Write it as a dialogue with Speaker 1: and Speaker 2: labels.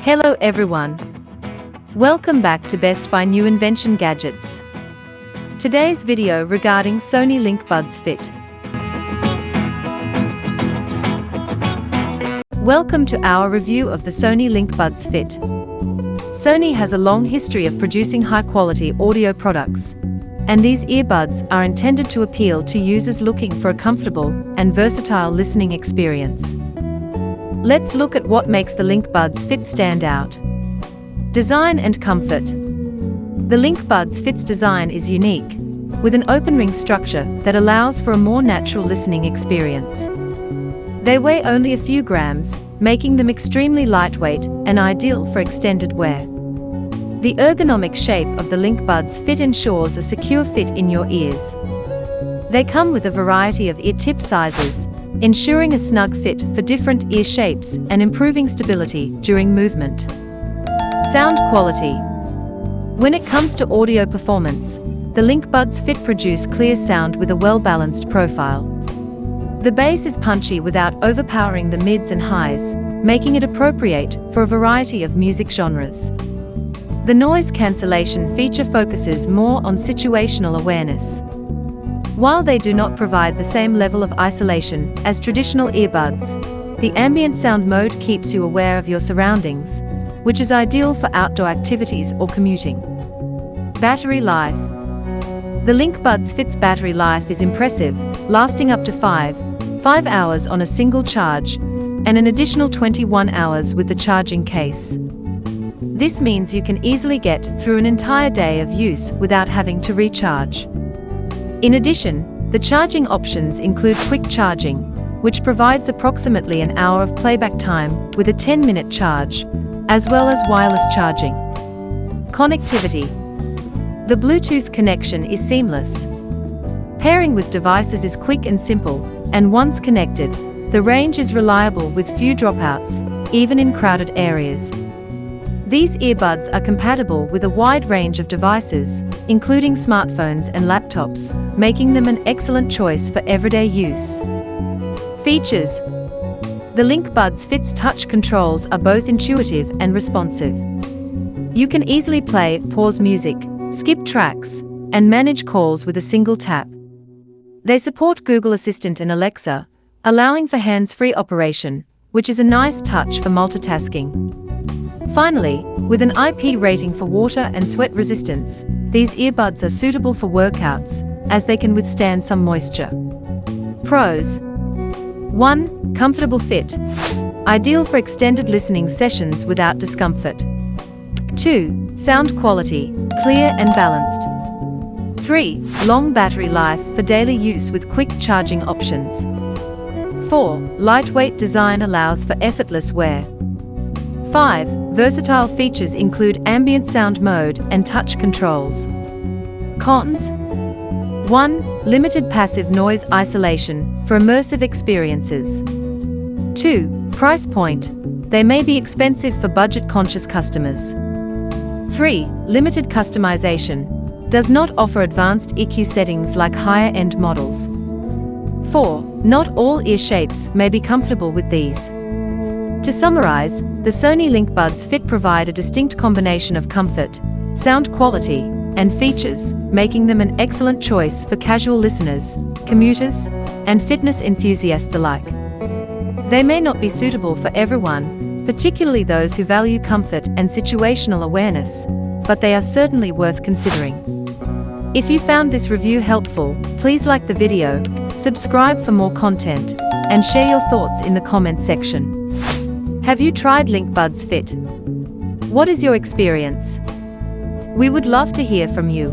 Speaker 1: Hello everyone. Welcome back to Best Buy New Invention Gadgets. Today's video regarding Sony LinkBuds Fit. Welcome to our review of the Sony LinkBuds Fit. Sony has a long history of producing high-quality audio products, and these earbuds are intended to appeal to users looking for a comfortable and versatile listening experience. Let's look at what makes the LinkBuds Fit stand out. Design and comfort. The LinkBuds Fit's design is unique, with an open ring structure that allows for a more natural listening experience. They weigh only a few grams, making them extremely lightweight and ideal for extended wear. The ergonomic shape of the LinkBuds Fit ensures a secure fit in your ears. They come with a variety of ear tip sizes, ensuring a snug fit for different ear shapes and improving stability during movement. Sound quality. When it comes to audio performance, the LinkBuds Fit produce clear sound with a well-balanced profile. The bass is punchy without overpowering the mids and highs, making it appropriate for a variety of music genres. The noise cancellation feature focuses more on situational awareness. While they do not provide the same level of isolation as traditional earbuds, the ambient sound mode keeps you aware of your surroundings, which is ideal for outdoor activities or commuting. Battery life. The LinkBuds Fit's battery life is impressive, lasting up to 5 hours on a single charge, and an additional 21 hours with the charging case. This means you can easily get through an entire day of use without having to recharge. In addition, the charging options include quick charging, which provides approximately an hour of playback time with a 10-minute charge, as well as wireless charging. Connectivity. The Bluetooth connection is seamless. Pairing with devices is quick and simple, and once connected, the range is reliable with few dropouts, even in crowded areas. These earbuds are compatible with a wide range of devices, including smartphones and laptops, making them an excellent choice for everyday use. Features. The LinkBuds Fit's touch controls are both intuitive and responsive. You can easily play, pause music, skip tracks, and manage calls with a single tap. They support Google Assistant and Alexa, allowing for hands-free operation, which is a nice touch for multitasking. Finally, with an IP rating for water and sweat resistance, these earbuds are suitable for workouts, as they can withstand some moisture. Pros. 1. Comfortable fit. Ideal for extended listening sessions without discomfort. 2. Sound quality, clear and balanced. 3. Long battery life for daily use with quick charging options. 4. Lightweight design allows for effortless wear. 5. Versatile features include ambient sound mode and touch controls. Cons. 1. Limited passive noise isolation for immersive experiences. 2. Price point. They may be expensive for budget-conscious customers. 3. Limited customization. Does not offer advanced EQ settings like higher-end models. 4. Not all ear shapes may be comfortable with these. To summarize, the Sony LinkBuds Fit provide a distinct combination of comfort, sound quality, and features, making them an excellent choice for casual listeners, commuters, and fitness enthusiasts alike. They may not be suitable for everyone, particularly those who value comfort and situational awareness, but they are certainly worth considering. If you found this review helpful, please like the video, subscribe for more content, and share your thoughts in the comments section. Have you tried LinkBuds Fit? What is your experience? We would love to hear from you.